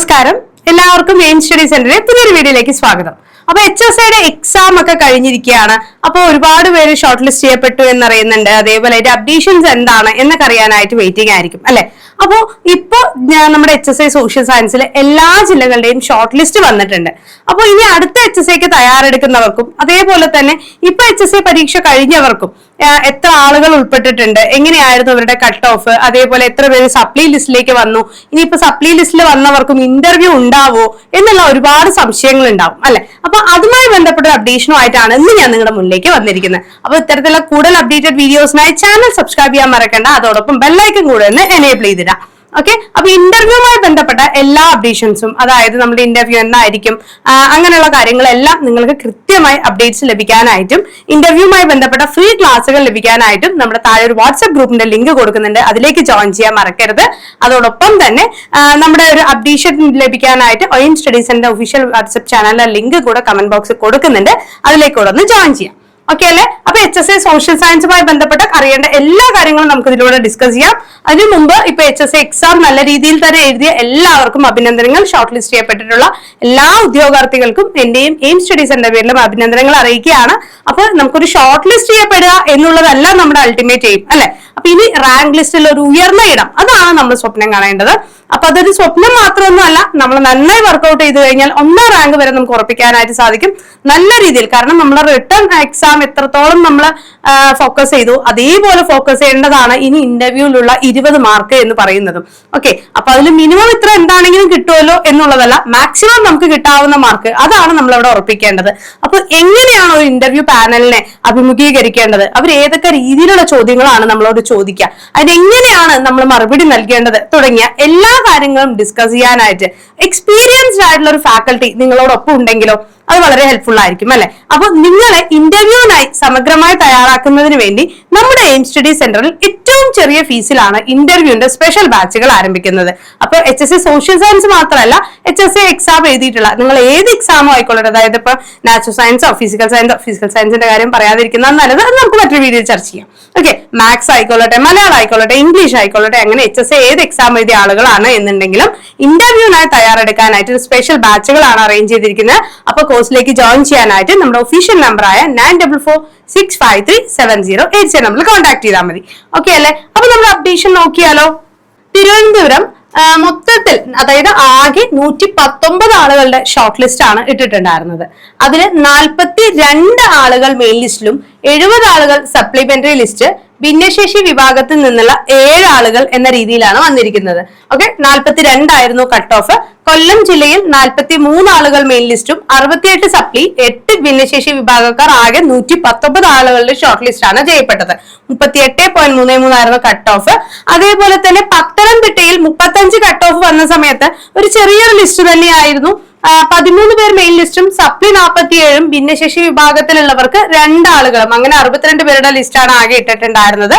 നമസ്കാരം, എല്ലാവർക്കും main study സെന്ററിലെ പുതിയൊരു വീഡിയോയിലേക്ക് സ്വാഗതം. അപ്പൊ HSAയുടെ എക്സാം ഒക്കെ കഴിഞ്ഞിരിക്കുകയാണ്. അപ്പൊ ഒരുപാട് പേര് ഷോർട്ട് ലിസ്റ്റ് ചെയ്യപ്പെട്ടു എന്നറിയുന്നുണ്ട്. അതേപോലെ അതിന്റെ അപ്ഡേഷൻസ് എന്താണ് എന്നൊക്കെ അറിയാനായിട്ട് വെയിറ്റിംഗ് ആയിരിക്കും അല്ലെ. അപ്പോ ഇപ്പൊ നമ്മുടെ HSA സോഷ്യൽ സയൻസിലെ എല്ലാ ജില്ലകളുടെയും ഷോർട്ട് ലിസ്റ്റ് വന്നിട്ടുണ്ട്. അപ്പൊ ഇനി അടുത്ത HSAക്ക് തയ്യാറെടുക്കുന്നവർക്കും അതേപോലെ തന്നെ ഇപ്പൊ HSA പരീക്ഷ കഴിഞ്ഞവർക്കും എത്ര ആളുകൾ ഉൾപ്പെട്ടിട്ടുണ്ട്, എങ്ങനെയായിരുന്നു അവരുടെ കട്ട് ഓഫ്, അതേപോലെ എത്ര പേര് സപ്ലി ലിസ്റ്റിലേക്ക് വന്നു, ഇനിയിപ്പോ സപ്ലി ലിസ്റ്റിൽ വന്നവർക്കും ഇന്റർവ്യൂ ഉണ്ടാവോ എന്നുള്ള ഒരുപാട് സംശയങ്ങൾ ഉണ്ടാവും അല്ലെ. അപ്പൊ അതുമായി ബന്ധപ്പെട്ട അപ്ഡേഷനുമായിട്ടാണ് ഇന്ന് ഞാൻ നിങ്ങളുടെ മുന്നിലേക്ക് വന്നിരിക്കുന്നത്. അപ്പൊ ഇത്തരത്തിലുള്ള കൂടുതൽ അപ്ഡേറ്റഡ് വീഡിയോസിനായി ചാനൽ സബ്സ്ക്രൈബ് ചെയ്യാൻ മറക്കണ്ട. അതോടൊപ്പം ബെല്ലൈക്കൻ കൂടെ ഒന്ന് എനേബിൾ ചെയ്തിടാം. ഓക്കെ, അപ്പൊ ഇന്റർവ്യൂമായി ബന്ധപ്പെട്ട എല്ലാ അപ്ഡേഷൻസും, അതായത് നമ്മുടെ ഇന്റർവ്യൂ എന്നായിരിക്കും, അങ്ങനെയുള്ള കാര്യങ്ങളെല്ലാം നിങ്ങൾക്ക് കൃത്യമായി അപ്ഡേറ്റ്സ് ലഭിക്കാനായിട്ടും ഇന്റർവ്യൂമായി ബന്ധപ്പെട്ട ഫ്രീ ക്ലാസ്സുകൾ ലഭിക്കാനായിട്ടും നമ്മുടെ താഴെ ഒരു വാട്സ്ആപ്പ് ഗ്രൂപ്പിന്റെ ലിങ്ക് കൊടുക്കുന്നുണ്ട്. അതിലേക്ക് ജോയിൻ ചെയ്യാൻ മറക്കരുത്. അതോടൊപ്പം തന്നെ നമ്മുടെ ഒരു അപ്ഡേഷൻ ലഭിക്കാനായിട്ട് OIM study centre official WhatsApp ചാനലിലെ ലിങ്ക് കൂടെ കമന്റ് ബോക്സിൽ കൊടുക്കുന്നുണ്ട്. അതിലേക്ക് കൂടെ ഒന്ന് ജോയിൻ ചെയ്യാം. ഓക്കെ അല്ലെ. അപ്പൊ HSA സോഷ്യൽ സയൻസുമായി ബന്ധപ്പെട്ട് അറിയേണ്ട എല്ലാ കാര്യങ്ങളും നമുക്ക് ഇതിലൂടെ ഡിസ്കസ് ചെയ്യാം. അതിനു മുമ്പ് ഇപ്പൊ HSA എക്സാം നല്ല രീതിയിൽ തന്നെ എഴുതിയ എല്ലാവർക്കും അഭിനന്ദനങ്ങൾ. ഷോർട്ട് ലിസ്റ്റ് ചെയ്യപ്പെട്ടിട്ടുള്ള എല്ലാ ഉദ്യോഗാർത്ഥികൾക്കും എന്റെയും എയിം സ്റ്റഡി സെന്റർ പേരിലും അഭിനന്ദനങ്ങൾ അറിയിക്കുകയാണ്. അപ്പൊ നമുക്കൊരു ഷോർട്ട് ലിസ്റ്റ് ചെയ്യപ്പെടുക എന്നുള്ളതല്ല നമ്മുടെ അൾട്ടിമേറ്റ് എയിം അല്ലെ. അപ്പൊ ഇനി റാങ്ക് ലിസ്റ്റിൽ ഒരു ഉയർന്ന ഇടം, അതാണ് നമ്മൾ സ്വപ്നം കാണേണ്ടത്. അപ്പൊ അതൊരു സ്വപ്നം മാത്രമൊന്നും അല്ല, നമ്മൾ നന്നായി വർക്ക്ഔട്ട് ചെയ്ത് കഴിഞ്ഞാൽ 1ാം റാങ്ക് വരെ നമുക്ക് ഉറപ്പിക്കാനായിട്ട് സാധിക്കും നല്ല രീതിയിൽ. കാരണം നമ്മൾ റിട്ടേൺ എക്സാം എത്രത്തോളം നമ്മൾ ഫോക്കസ് ചെയ്തു അതേപോലെ ഫോക്കസ് ചെയ്യേണ്ടതാണ് ഇനി ഇന്റർവ്യൂവിലുള്ള 20 മാർക്ക് എന്ന് പറയുന്നതും. ഓക്കെ, അപ്പൊ അതിൽ മിനിമം ഇത്ര എന്താണെങ്കിലും കിട്ടുമല്ലോ എന്നുള്ളതല്ല, മാക്സിമം നമുക്ക് കിട്ടാവുന്ന മാർക്ക്, അതാണ് നമ്മൾ അവിടെ ഉറപ്പിക്കേണ്ടത്. അപ്പൊ എങ്ങനെയാണ് ഒരു ഇന്റർവ്യൂ പാനലിനെ അഭിമുഖീകരിക്കേണ്ടത്, അവർ ഏതൊക്കെ രീതിയിലുള്ള ചോദ്യങ്ങളാണ് നമ്മളോട് ചോദിക്കുക, അതിനെങ്ങനെയാണ് നമ്മൾ മറുപടി നൽകേണ്ടത് തുടങ്ങിയ എല്ലാ കാര്യങ്ങളും ഡിസ്കസ് ചെയ്യാനായിട്ട് എക്സ്പീരിയൻസ്ഡ് ആയിട്ടുള്ള ഒരു ഫാക്കൽറ്റി നിങ്ങളോടൊപ്പം ഉണ്ടെങ്കിലോ അത് വളരെ ഹെൽപ്ഫുൾ ആയിരിക്കും അല്ലെ. അപ്പൊ നിങ്ങളെ ഇന്റർവ്യൂവിനായി സമഗ്രമായി തയ്യാറാക്കുന്നതിന് വേണ്ടി നമ്മുടെ എയിം സ്റ്റഡി സെന്ററിൽ ഏറ്റവും ചെറിയ ഫീസിലാണ് ഇന്റർവ്യൂവിന്റെ സ്പെഷ്യൽ ബാച്ചുകൾ ആരംഭിക്കുന്നത്. അപ്പൊ HSA സോഷ്യൽ സയൻസ് മാത്രമല്ല, HSA എക്സാം എഴുതിയിട്ടുള്ള നിങ്ങൾ ഏത് എക്സാമോ ആയിക്കോട്ടെ, അതായത് ഇപ്പൊ നാച്ചുറൽ സയൻസോ ഫിസിക്കൽ സയൻസിന്റെ കാര്യം പറയാതിരിക്കുന്നത് നല്ലത്, അത് നമുക്ക് മറ്റൊരു വീഡിയോയിൽ ചർച്ച ചെയ്യാം. ഓക്കെ, മാത്സ് ആയിക്കോട്ടെ, മലയാളം ആയിക്കോട്ടെ, ഇംഗ്ലീഷ് ആയിക്കോട്ടെ, അങ്ങനെ HSA ഏത് എക്സാം എഴുതിയ ആളുകളാണ് എന്നുണ്ടെങ്കിലും ഇന്റർവ്യൂവിനായി തയ്യാറെടുക്കാനായിട്ട് സ്പെഷ്യൽ ബാച്ചുകളാണ് അറേഞ്ച് ചെയ്തിരിക്കുന്നത്. അപ്പൊ കോഴ്സിലേക്ക് ജോയിൻ ചെയ്യാനായിട്ട് നമ്മുടെ ഒഫീഷ്യൽ നമ്പറായ 9446537087 നമ്പറിൽ കോൺടാക്ട് ചെയ്താൽ മതി. ഓക്കെ അല്ലെ. അപ്പൊ നമ്മൾ അപ്ഡേഷൻ നോക്കിയാലോ. തിരുവനന്തപുരം മൊത്തത്തിൽ, അതായത് ആകെ 119 ആളുകളുടെ ഷോർട്ട് ലിസ്റ്റ് ആണ് ഇട്ടിട്ടുണ്ടായിരുന്നത്. അതിൽ 42 ആളുകൾ മെയിൻ ലിസ്റ്റിലും 70 ആളുകൾ സപ്ലിമെന്ററി ലിസ്റ്റ്, ഭിന്നശേഷി വിഭാഗത്തിൽ നിന്നുള്ള 7 ആളുകൾ എന്ന രീതിയിലാണ് വന്നിരിക്കുന്നത്. ഓക്കെ, 42 ആയിരുന്നു കട്ട് ഓഫ്. കൊല്ലം ജില്ലയിൽ 43 ആളുകൾ മെയിൻ ലിസ്റ്റും 68 സപ്ലി, 8 ഭിന്നശേഷി വിഭാഗക്കാർ, ആകെ 119 ആളുകളുടെ ഷോർട്ട് ലിസ്റ്റ് ആണ് ചെയ്യപ്പെട്ടത്. 38.33 ആയിരുന്നു കട്ട് ഓഫ്. അതേപോലെ തന്നെ പത്തനംതിട്ടയിൽ 35 കട്ട് ഓഫ് വന്ന സമയത്ത് ഒരു ചെറിയൊരു ലിസ്റ്റ് തന്നെയായിരുന്നു. 13 പേർ മെയിൻ ലിസ്റ്റും സപ്ലി 47ഉം ഭിന്നശേഷി വിഭാഗത്തിലുള്ളവർക്ക് 2 ആളുകളും, അങ്ങനെ 62 പേരുടെ ലിസ്റ്റാണ് ആകെ ഇട്ടിട്ടുണ്ടായിരുന്നത്.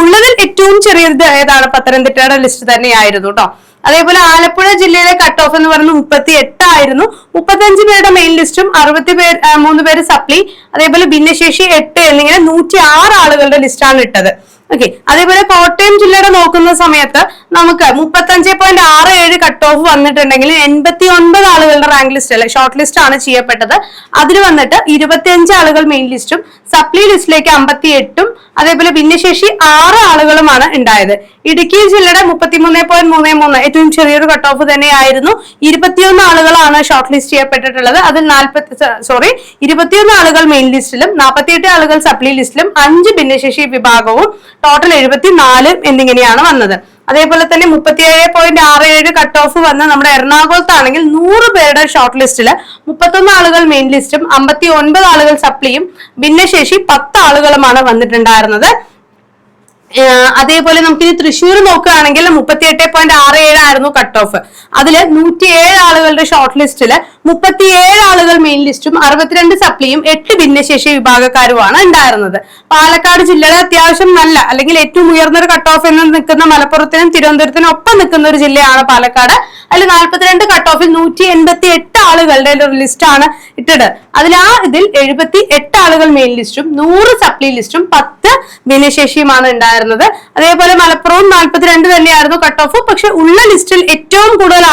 ഉള്ളതിൽ ഏറ്റവും ചെറിയത് ഏതാണ്? പത്തനംതിട്ടയുടെ ലിസ്റ്റ് തന്നെയായിരുന്നു കേട്ടോ. അതേപോലെ ആലപ്പുഴ ജില്ലയിലെ കട്ട് ഓഫ് എന്ന് പറയുന്നത് 38 ആയിരുന്നു. 35 പേരുടെ മെയിൻ ലിസ്റ്റും 3 പേര് സപ്ലി, അതേപോലെ ഭിന്നശേഷി 8 എന്നിങ്ങനെ 106 ആളുകളുടെ ലിസ്റ്റാണ് ഇട്ടത്. ഓക്കെ, അതേപോലെ കോട്ടയം ജില്ലയുടെ നോക്കുന്ന സമയത്ത് നമുക്ക് 35.67 കട്ട് ഓഫ് വന്നിട്ടുണ്ടെങ്കിൽ 89 ആളുകളുടെ റാങ്ക് ലിസ്റ്റ് അല്ലെ ഷോർട്ട് ലിസ്റ്റ് ആണ് ചെയ്യപ്പെട്ടത്. അതിൽ വന്നിട്ട് 25 ആളുകൾ മെയിൻ ലിസ്റ്റും സപ്ലി ലിസ്റ്റിലേക്ക് 58ഉം അതേപോലെ ഭിന്നശേഷി 6 ആളുകളുമാണ് ഉണ്ടായത്. ഇടുക്കി ജില്ലയുടെ 33.33 ഏറ്റവും ചെറിയൊരു കട്ട് ഓഫ് തന്നെയായിരുന്നു. 21 ആളുകളാണ് ഷോർട്ട് ലിസ്റ്റ് ചെയ്യപ്പെട്ടിട്ടുള്ളത്. അതിൽ 21 ആളുകൾ മെയിൻ ലിസ്റ്റിലും 48 ആളുകൾ സപ്ലി ലിസ്റ്റിലും 5 ഭിന്നശേഷി വിഭാഗവും, ടോട്ടൽ 74 എന്നിങ്ങനെയാണ് വന്നത്. അതേപോലെ തന്നെ 37.67 കട്ട് ഓഫ് വന്ന നമ്മുടെ എറണാകുളത്താണെങ്കിൽ 100 പേരുടെ ഷോർട്ട് ലിസ്റ്റില് 31 ആളുകൾ മെയിൻ ലിസ്റ്റും 59 ആളുകൾ സപ്ലിയും ഭിന്നശേഷി 10 ആളുകളുമാണ് വന്നിട്ടുണ്ടായിരുന്നത്. അതേപോലെ നമുക്കിനി തൃശ്ശൂർ നോക്കുകയാണെങ്കിൽ 38.67 ആയിരുന്നു കട്ട് ഓഫ്. അതില് 107 ആളുകളുടെ ഷോർട്ട് ലിസ്റ്റില് 37 ആളുകൾ മെയിൻ ലിസ്റ്റും 62 സപ്ലിയും 8 ഭിന്നശേഷി വിഭാഗക്കാരുമാണ് ഉണ്ടായിരുന്നത്. പാലക്കാട് ജില്ലയുടെ അത്യാവശ്യം നല്ല, അല്ലെങ്കിൽ ഏറ്റവും ഉയർന്നൊരു കട്ട് ഓഫ് എന്ന് നിൽക്കുന്ന മലപ്പുറത്തിനും തിരുവനന്തപുരത്തിനും ഒപ്പം നിൽക്കുന്ന ഒരു ജില്ലയാണ് പാലക്കാട്. അതിൽ 42 കട്ട് ഓഫിൽ 188 ആളുകളുടെ ഒരു ലിസ്റ്റാണ് ഇട്ടത്. ഇതിൽ 78 ആളുകൾ മെയിൻ ലിസ്റ്റും 100 സപ്ലി ലിസ്റ്റും 10 ഭിന്നശേഷിയുമാണ് ഉണ്ടായിരുന്നത്. അതേപോലെ മലപ്പുറവും 42 തന്നെയായിരുന്നു കട്ട് ഓഫ്. പക്ഷെ ഉള്ള ലിസ്റ്റിൽ ഏറ്റവും കൂടുതൽ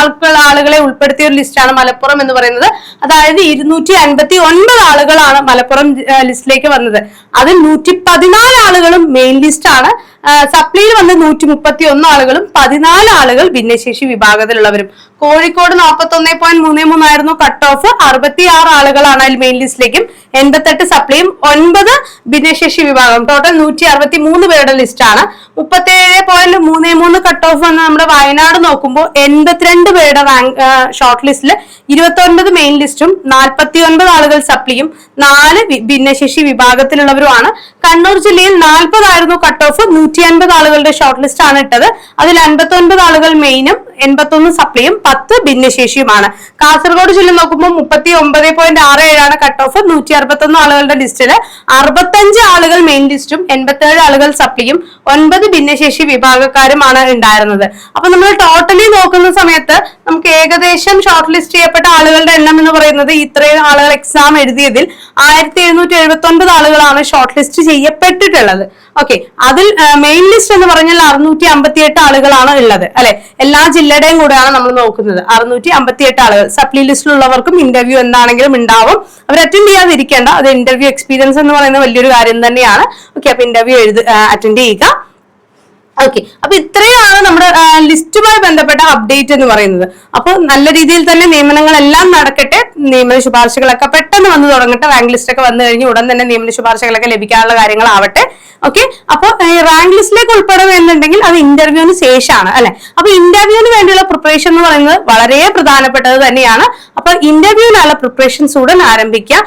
ആളുകളെ ഉൾപ്പെടുത്തിയ ഒരു ലിസ്റ്റാണ് മലപ്പുറം എന്ന് പറയുന്നത്. അതായത് 259 ആളുകളാണ് മലപ്പുറം ലിസ്റ്റിലേക്ക് വന്നത്. അതിൽ 114 ആളുകളും മെയിൻ ലിസ്റ്റ് ആണ്. സപ്ലിയിൽ വന്ന് 131 ആളുകളും 14 ആളുകൾ ഭിന്നശേഷി വിഭാഗത്തിലുള്ളവരും. കോഴിക്കോട് 41.33 ആയിരുന്നു കട്ട് ഓഫ്. 66 ആളുകളാണ് അതിൽ മെയിൻ ലിസ്റ്റിലേക്കും 88 സപ്ലിയും 9 ഭിന്നശേഷി വിഭാഗം. ടോട്ടൽ 163 പേരുടെ ലിസ്റ്റാണ്. 37.33 കട്ട് ഓഫ് എന്ന് നമ്മുടെ വയനാട് നോക്കുമ്പോൾ 82 പേരുടെ ഷോർട്ട് ലിസ്റ്റിൽ 29 മെയിൻ ലിസ്റ്റും 49 ആളുകൾ സപ്ലിയും 4 ഭിന്നശേഷി വിഭാഗത്തിലുള്ളവരുമാണ്. കണ്ണൂർ ജില്ലയിൽ 40 ആയിരുന്നു കട്ട് ഓഫ്. 150 ആളുകളുടെ ഷോർട്ട് ലിസ്റ്റ് ആണ് ഇട്ടത്. അതിൽ 59 ആളുകൾ മെയിനും 81 സപ്ലിയും 10 ഭിന്നശേഷിയുമാണ്. കാസർഗോഡ് ജില്ല നോക്കുമ്പോൾ 39.67 ആണ് കട്ട് ഓഫ്. 161 ആളുകളുടെ ലിസ്റ്റിൽ 65 ആളുകൾ മെയിൻ ലിസ്റ്റും 87 ആളുകൾ സപ്ലിയും 9 ഭിന്നശേഷി വിഭാഗക്കാരുമാണ് ഉണ്ടായിരുന്നത്. അപ്പൊ നമ്മൾ ടോട്ടലി നോക്കുന്ന സമയത്ത് നമുക്ക് ഏകദേശം ഷോർട്ട് ലിസ്റ്റ് ചെയ്യപ്പെട്ട ആളുകളുടെ എണ്ണം എന്ന് പറയുന്നത് ഇത്രയും ആളുകൾ എക്സാം എഴുതിയതിൽ 1779 ആളുകളാണ് ഷോർട്ട് ലിസ്റ്റ് ചെയ്യപ്പെട്ടിട്ടുള്ളത്. ഓക്കെ, അതിൽ മെയിൻ ലിസ്റ്റ് എന്ന് പറഞ്ഞാൽ 658 ആളുകളാണ് ഉള്ളത് അല്ലെ. എല്ലാ ജില്ലയുടെയും കൂടെയാണ് നമ്മൾ നോക്കുന്നത്. 658 ആളുകൾ. സപ്ലി ലിസ്റ്റിലുള്ളവർക്കും ഇന്റർവ്യൂ എന്താണെങ്കിലും ഉണ്ടാവും. അവർ അറ്റൻഡ് ചെയ്യാതിരിക്കേണ്ട. അത് ഇന്റർവ്യൂ എക്സ്പീരിയൻസ് എന്ന് പറയുന്ന വലിയൊരു കാര്യം തന്നെയാണ്. ഓക്കെ, അപ്പൊ ഇന്റർവ്യൂ അറ്റൻഡ് ചെയ്യുക. ഓക്കെ, അപ്പൊ ഇത്രയാണ് നമ്മുടെ ലിസ്റ്റുമായി ബന്ധപ്പെട്ട അപ്ഡേറ്റ് എന്ന് പറയുന്നത്. അപ്പൊ നല്ല രീതിയിൽ തന്നെ നിയമനങ്ങളെല്ലാം നടക്കട്ടെ. നിയമന ശുപാർശകളൊക്കെ പെട്ടെന്ന് വന്ന് തുടങ്ങട്ടെ. റാങ്ക് ലിസ്റ്റ് ഒക്കെ വന്നു കഴിഞ്ഞ് ഉടൻ തന്നെ നിയമന ശുപാർശകളൊക്കെ ലഭിക്കാനുള്ള കാര്യങ്ങളാവട്ടെ. ഓക്കെ, അപ്പൊ റാങ്ക് ലിസ്റ്റിലേക്ക് ഉൾപ്പെടുന്നുണ്ടെങ്കിൽ അത് ഇന്റർവ്യൂവിന് ശേഷമാണ് അല്ലെ. അപ്പൊ ഇന്റർവ്യൂവിന് വേണ്ടിയുള്ള പ്രിപ്പറേഷൻ എന്ന് പറയുന്നത് വളരെ പ്രധാനപ്പെട്ടത് തന്നെയാണ്. അപ്പൊ ഇന്റർവ്യൂവിനുള്ള പ്രിപ്പറേഷൻസ് ഉടൻ ആരംഭിക്കുക.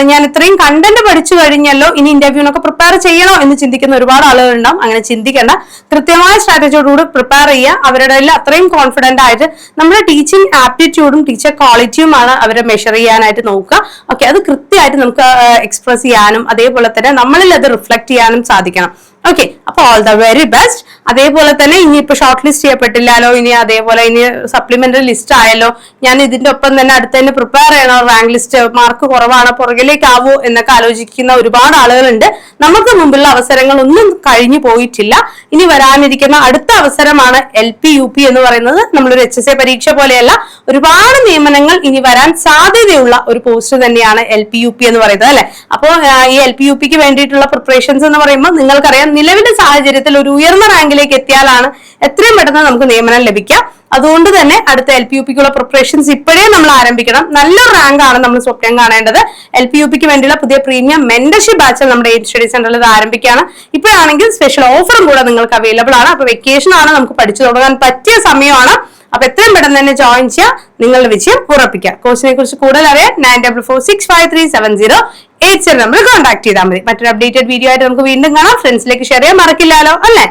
ഞാൻ ഇത്രയും കണ്ടന്റ് പഠിച്ചു കഴിഞ്ഞല്ലോ, ഇനി ഇന്റർവ്യൂവിനൊക്കെ പ്രിപ്പയർ ചെയ്യണോ എന്ന് ചിന്തിക്കുന്ന ഒരുപാട് ആളുകൾ ഉണ്ടാവും. അങ്ങനെ ചിന്തിക്കേണ്ട. കൃത്യമായ സ്ട്രാറ്റജിയോടുകൂടി പ്രിപ്പയർ ചെയ്യുക. അവരുടെ അത്രയും കോൺഫിഡന്റ് ആയിട്ട് നമ്മുടെ ടീച്ചിങ് ആപ്റ്റിറ്റ്യൂഡും ടീച്ചർ ക്വാളിറ്റിയുമാണ് അവരെ മെഷർ ചെയ്യാനായിട്ട് നോക്കുക. ഓക്കെ, അത് കൃത്യമായിട്ട് നമുക്ക് എക്സ്പ്രസ് ചെയ്യാനും അതേപോലെ തന്നെ നമ്മളിൽ അത് റിഫ്ലക്ട് ചെയ്യാനും സാധിക്കണം. ഓക്കെ, അപ്പൊ ഓൾ ദ വെരി ബെസ്റ്റ്. അതേപോലെ തന്നെ ഇനിയിപ്പോ ഷോർട്ട് ലിസ്റ്റ് ചെയ്യപ്പെട്ടില്ലല്ലോ, ഇനി അതേപോലെ ഇനി സപ്ലിമെന്ററി ലിസ്റ്റ് ആയല്ലോ, ഞാൻ ഇതിന്റെ ഒപ്പം തന്നെ അടുത്ത് തന്നെ പ്രിപ്പയർ ചെയ്യണോ, റാങ്ക് ലിസ്റ്റ് മാർക്ക് കുറവാണ് പുറകിലേക്കാവോ എന്നൊക്കെ ആലോചിക്കുന്ന ഒരുപാട് ആളുകളുണ്ട്. നമുക്ക് മുമ്പുള്ള അവസരങ്ങളൊന്നും കഴിഞ്ഞു പോയിട്ടില്ല. ഇനി വരാനിരിക്കുന്ന അടുത്ത അവസരമാണ് LP UP എന്ന് പറയുന്നത്. നമ്മളൊരു HSA പരീക്ഷ പോലെയല്ല, ഒരുപാട് നിയമനങ്ങൾ ഇനി വരാൻ സാധ്യതയുള്ള ഒരു പോസ്റ്റ് തന്നെയാണ് LP UP എന്ന് പറയുന്നത് അല്ലെ. അപ്പോൾ ഈ LP UPക്ക് വേണ്ടിയിട്ടുള്ള പ്രിപ്പറേഷൻസ് എന്ന് പറയുമ്പോൾ നിങ്ങൾക്കറിയാം, നിലവിലെ സാഹചര്യത്തിൽ ഒരു ഉയർന്ന റാങ്കിലേക്ക് എത്തിയാലാണ് എത്രയും പെട്ടെന്ന് നമുക്ക് നിയമനം ലഭിക്കുക. അതുകൊണ്ട് തന്നെ അടുത്ത LP UPക്കുള്ള പ്രിപ്പറേഷൻസ് ഇപ്പോഴേ നമ്മൾ ആരംഭിക്കണം. നല്ല റാങ്ക് ആണ് നമ്മൾ സ്വപ്നം കാണേണ്ടത്. LP UPക്ക് വേണ്ടിയുള്ള പുതിയ പ്രീമിയം മെന്റർഷിപ്പ് ബാച്ച് നമ്മുടെ എയ്റ്റ് സ്റ്റഡി സെന്ററിൽ ഇത് ആരംഭിക്കുകയാണ്. ഇപ്പോഴാണെങ്കിൽ സ്പെഷ്യൽ ഓഫറും കൂടെ നിങ്ങൾക്ക് അവൈലബിൾ ആണ്. അപ്പൊ വെക്കേഷൻ ആണ്, നമുക്ക് പഠിച്ചു തുടങ്ങാൻ പറ്റിയ സമയമാണ്. അപ്പൊ എത്രയും പെട്ടെന്ന് തന്നെ ജോയിൻ ചെയ്യുക, നിങ്ങളുടെ വിജയം ഉറപ്പിക്കുക. കോഴ്സിനെ കുറിച്ച് കൂടുതൽ അറിയാൻ 9446537087 നമ്പറിൽ കോൺടാക്ട് ചെയ്താൽ മതി. മറ്റൊരു അപ്ഡേറ്റഡ് വീഡിയോ ആയിട്ട് നമുക്ക് വീണ്ടും കാണാം. ഫ്രണ്ട്സിലേക്ക് ഷെയർ ചെയ്യാൻ മറക്കില്ലല്ലോ അല്ലേ.